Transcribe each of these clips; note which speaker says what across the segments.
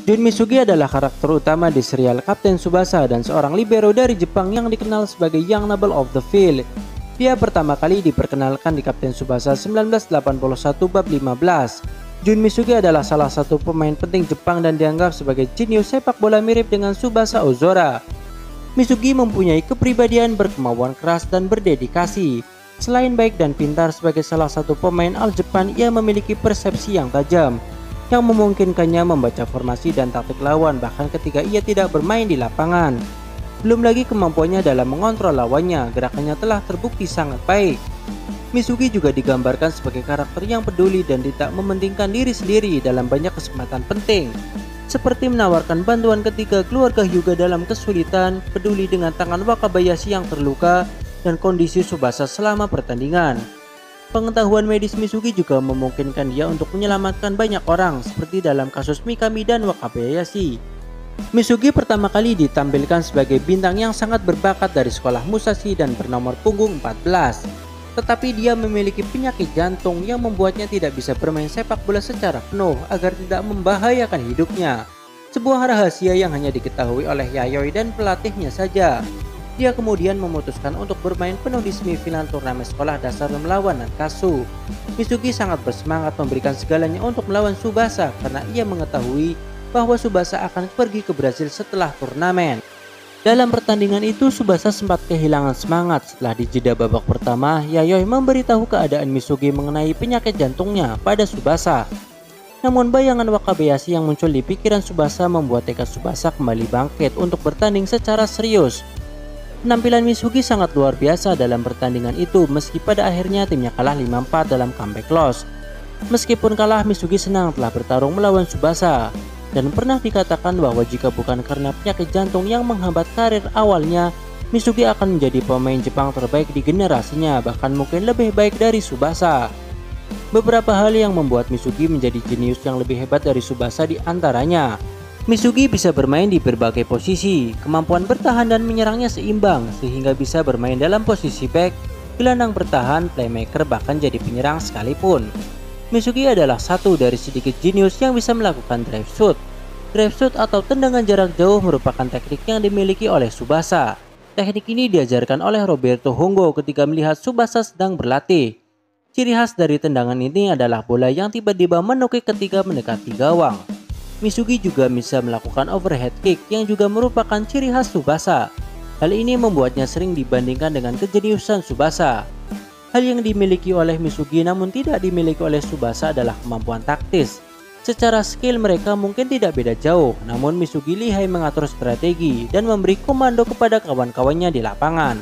Speaker 1: Jun Misugi adalah karakter utama di serial Kapten Tsubasa dan seorang libero dari Jepang yang dikenal sebagai Young Noble of the Field. Dia pertama kali diperkenalkan di Kapten Tsubasa 1981 bab 15. Jun Misugi adalah salah satu pemain penting Jepang dan dianggap sebagai jenius sepak bola mirip dengan Tsubasa Ozora. Misugi mempunyai kepribadian berkemauan keras dan berdedikasi. Selain baik dan pintar sebagai salah satu pemain All Japan, ia memiliki persepsi yang tajam yang memungkinkannya membaca formasi dan taktik lawan bahkan ketika ia tidak bermain di lapangan. Belum lagi kemampuannya dalam mengontrol lawannya, gerakannya telah terbukti sangat baik. Misugi juga digambarkan sebagai karakter yang peduli dan tidak mementingkan diri sendiri dalam banyak kesempatan penting, seperti menawarkan bantuan ketika keluarga Hyuga dalam kesulitan, peduli dengan tangan Wakabayashi yang terluka, dan kondisi Tsubasa selama pertandingan. Pengetahuan medis Misugi juga memungkinkan dia untuk menyelamatkan banyak orang, seperti dalam kasus Mikami dan Wakabayashi. Misugi pertama kali ditampilkan sebagai bintang yang sangat berbakat dari sekolah Musashi dan bernomor punggung 14. Tetapi dia memiliki penyakit jantung yang membuatnya tidak bisa bermain sepak bola secara penuh agar tidak membahayakan hidupnya. Sebuah rahasia yang hanya diketahui oleh Yayoi dan pelatihnya saja. Dia kemudian memutuskan untuk bermain penuh di semifinal turnamen sekolah dasar melawan Nankatsu. Misugi sangat bersemangat memberikan segalanya untuk melawan Tsubasa karena ia mengetahui bahwa Tsubasa akan pergi ke Brasil setelah turnamen. Dalam pertandingan itu, Tsubasa sempat kehilangan semangat. Setelah dijeda babak pertama, Yayoi memberitahu keadaan Misugi mengenai penyakit jantungnya pada Tsubasa. Namun bayangan Wakabayashi yang muncul di pikiran Tsubasa membuat tekad Tsubasa kembali bangkit untuk bertanding secara serius. Penampilan Misugi sangat luar biasa dalam pertandingan itu meski pada akhirnya timnya kalah 5-4 dalam comeback loss. Meskipun kalah, Misugi senang telah bertarung melawan Tsubasa dan pernah dikatakan bahwa jika bukan karena penyakit jantung yang menghambat karir awalnya, Misugi akan menjadi pemain Jepang terbaik di generasinya, bahkan mungkin lebih baik dari Tsubasa. Beberapa hal yang membuat Misugi menjadi jenius yang lebih hebat dari Tsubasa di antaranya: Misugi bisa bermain di berbagai posisi, kemampuan bertahan dan menyerangnya seimbang sehingga bisa bermain dalam posisi back, gelandang bertahan, playmaker bahkan jadi penyerang sekalipun. Misugi adalah satu dari sedikit jenius yang bisa melakukan drive shoot. Drive shoot atau tendangan jarak jauh merupakan teknik yang dimiliki oleh Tsubasa. Teknik ini diajarkan oleh Roberto Hongo ketika melihat Tsubasa sedang berlatih. Ciri khas dari tendangan ini adalah bola yang tiba-tiba menukik ketika mendekati gawang. Misugi juga bisa melakukan overhead kick yang juga merupakan ciri khas Tsubasa. Hal ini membuatnya sering dibandingkan dengan kejeniusan Tsubasa. Hal yang dimiliki oleh Misugi namun tidak dimiliki oleh Tsubasa adalah kemampuan taktis. Secara skill mereka mungkin tidak beda jauh, namun Misugi lihai mengatur strategi dan memberi komando kepada kawan-kawannya di lapangan.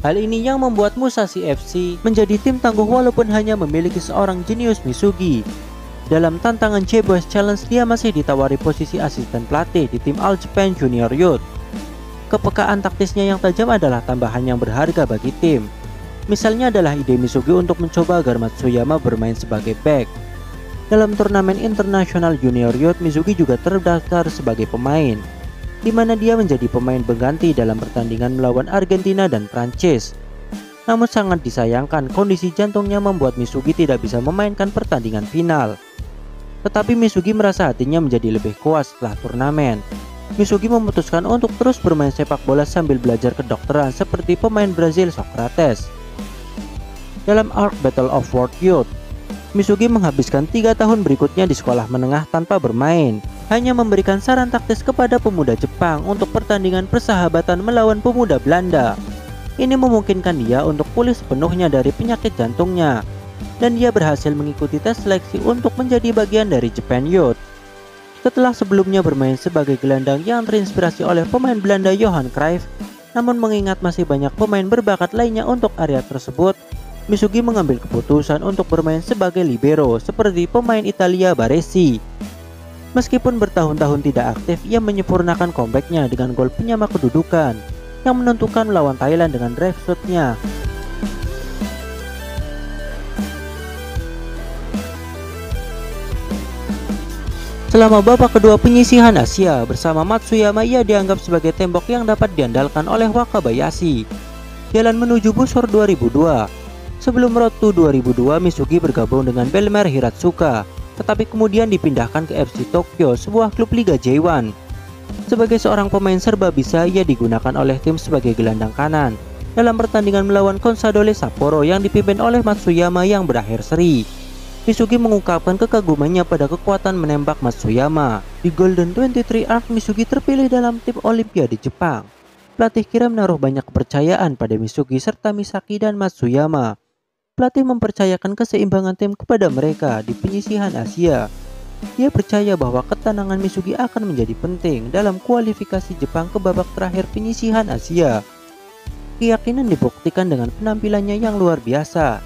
Speaker 1: Hal ini yang membuat Musashi FC menjadi tim tangguh walaupun hanya memiliki seorang jenius Misugi. Dalam tantangan C-Boys Challenge, dia masih ditawari posisi asisten pelatih di tim All Japan Junior Youth. Kepekaan taktisnya yang tajam adalah tambahan yang berharga bagi tim. Misalnya adalah ide Misugi untuk mencoba agar Matsuyama bermain sebagai back. Dalam turnamen internasional Junior Youth, Misugi juga terdaftar sebagai pemain, di mana dia menjadi pemain pengganti dalam pertandingan melawan Argentina dan Prancis. Namun sangat disayangkan, kondisi jantungnya membuat Misugi tidak bisa memainkan pertandingan final. Tetapi Misugi merasa hatinya menjadi lebih kuat setelah turnamen. Misugi memutuskan untuk terus bermain sepak bola sambil belajar kedokteran seperti pemain Brazil Socrates. Dalam arc Battle of World Youth, Misugi menghabiskan 3 tahun berikutnya di sekolah menengah tanpa bermain, hanya memberikan saran taktis kepada pemuda Jepang untuk pertandingan persahabatan melawan pemuda Belanda. Ini memungkinkan dia untuk pulih sepenuhnya dari penyakit jantungnya, dan dia berhasil mengikuti tes seleksi untuk menjadi bagian dari Japan Youth. Setelah sebelumnya bermain sebagai gelandang yang terinspirasi oleh pemain Belanda Johan Cruyff, namun mengingat masih banyak pemain berbakat lainnya untuk area tersebut, Misugi mengambil keputusan untuk bermain sebagai libero seperti pemain Italia Baresi. Meskipun bertahun-tahun tidak aktif, ia menyempurnakan comebacknya dengan gol penyama kedudukan yang menentukan melawan Thailand dengan drive shotnya. Selama babak kedua penyisihan Asia bersama Matsuyama, ia dianggap sebagai tembok yang dapat diandalkan oleh Wakabayashi. Jalan menuju Busor 2002. Sebelum Road to 2002, Misugi bergabung dengan Belmar Hiratsuka. tetapi kemudian dipindahkan ke FC Tokyo, sebuah klub Liga J1. Sebagai seorang pemain serba bisa, ia digunakan oleh tim sebagai gelandang kanan dalam pertandingan melawan Consadole Sapporo yang dipimpin oleh Matsuyama yang berakhir seri. Misugi mengungkapkan kekagumannya pada kekuatan menembak Matsuyama. Di Golden 23 Arc, Misugi terpilih dalam tim Olimpiade Jepang. Pelatih kira menaruh banyak kepercayaan pada Misugi serta Misaki dan Matsuyama. Pelatih mempercayakan keseimbangan tim kepada mereka di penyisihan Asia. Dia percaya bahwa ketenangan Misugi akan menjadi penting dalam kualifikasi Jepang ke babak terakhir penyisihan Asia. Keyakinan dibuktikan dengan penampilannya yang luar biasa.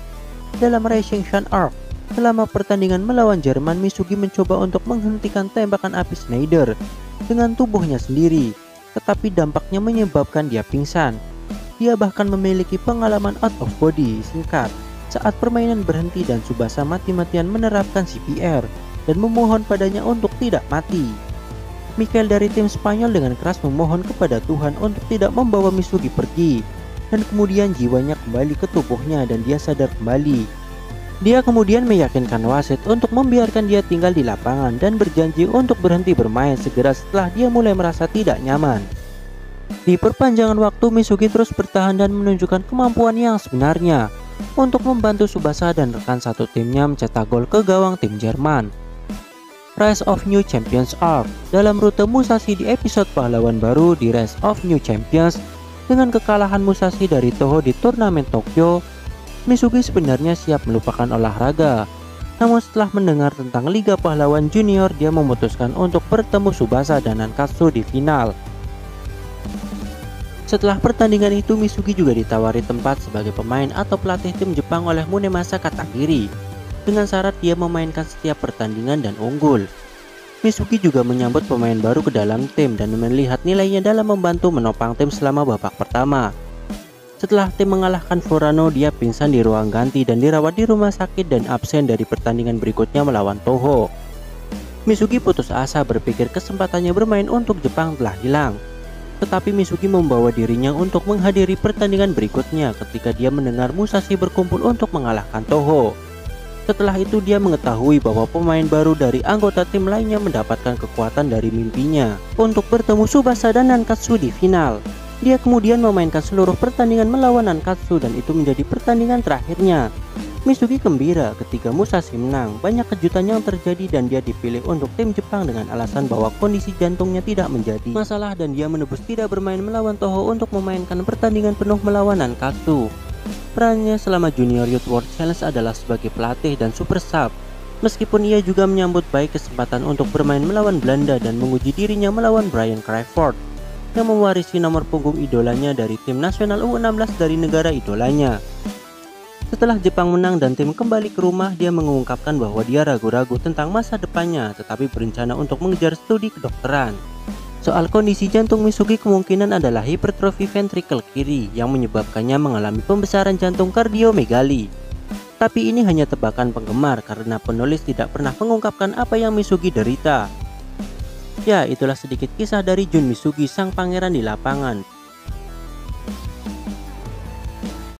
Speaker 1: Dalam Rising Sun Arc, selama pertandingan melawan Jerman, Misugi mencoba untuk menghentikan tembakan api Schneider dengan tubuhnya sendiri, tetapi dampaknya menyebabkan dia pingsan. Dia bahkan memiliki pengalaman out of body singkat saat permainan berhenti dan Tsubasa mati-matian menerapkan CPR dan memohon padanya untuk tidak mati. Mikel dari tim Spanyol dengan keras memohon kepada Tuhan untuk tidak membawa Misugi pergi, dan kemudian jiwanya kembali ke tubuhnya dan dia sadar kembali. Dia kemudian meyakinkan wasit untuk membiarkan dia tinggal di lapangan dan berjanji untuk berhenti bermain segera setelah dia mulai merasa tidak nyaman. Di perpanjangan waktu, Misugi terus bertahan dan menunjukkan kemampuan yang sebenarnya untuk membantu Tsubasa dan rekan satu timnya mencetak gol ke gawang tim Jerman. Rise of New Champions Arc. Dalam rute Musashi di episode pahlawan baru di Rise of New Champions, dengan kekalahan Musashi dari Toho di turnamen Tokyo, Misugi sebenarnya siap melupakan olahraga. Namun setelah mendengar tentang Liga Pahlawan Junior, dia memutuskan untuk bertemu Tsubasa dan Nankatsu di final. Setelah pertandingan itu, Misugi juga ditawari tempat sebagai pemain atau pelatih tim Jepang oleh Munemasa Katagiri, dengan syarat dia memainkan setiap pertandingan dan unggul. Misugi juga menyambut pemain baru ke dalam tim dan melihat nilainya dalam membantu menopang tim selama babak pertama. Setelah tim mengalahkan Furano, dia pingsan di ruang ganti dan dirawat di rumah sakit dan absen dari pertandingan berikutnya melawan Toho. Misugi putus asa berpikir kesempatannya bermain untuk Jepang telah hilang. Tetapi Misugi membawa dirinya untuk menghadiri pertandingan berikutnya ketika dia mendengar Musashi berkumpul untuk mengalahkan Toho. Setelah itu dia mengetahui bahwa pemain baru dari anggota tim lainnya mendapatkan kekuatan dari mimpinya untuk bertemu Tsubasa dan Nankatsu di final. Dia kemudian memainkan seluruh pertandingan melawan Nankatsu dan itu menjadi pertandingan terakhirnya. Misugi gembira ketika Musashi menang. Banyak kejutan yang terjadi dan dia dipilih untuk tim Jepang dengan alasan bahwa kondisi jantungnya tidak menjadi masalah dan dia menebus tidak bermain melawan Toho untuk memainkan pertandingan penuh melawan Nankatsu. Perannya selama Junior Youth World Challenge adalah sebagai pelatih dan super sub. Meskipun ia juga menyambut baik kesempatan untuk bermain melawan Belanda dan menguji dirinya melawan Brian Crawford yang mewarisi nomor punggung idolanya dari tim nasional U16 dari negara idolanya. Setelah Jepang menang dan tim kembali ke rumah, dia mengungkapkan bahwa dia ragu-ragu tentang masa depannya tetapi berencana untuk mengejar studi kedokteran. Soal kondisi jantung Misugi kemungkinan adalah hipertrofi ventrikel kiri yang menyebabkannya mengalami pembesaran jantung kardiomegali. Tapi ini hanya tebakan penggemar karena penulis tidak pernah mengungkapkan apa yang Misugi derita. Ya, itulah sedikit kisah dari Jun Misugi, sang pangeran di lapangan.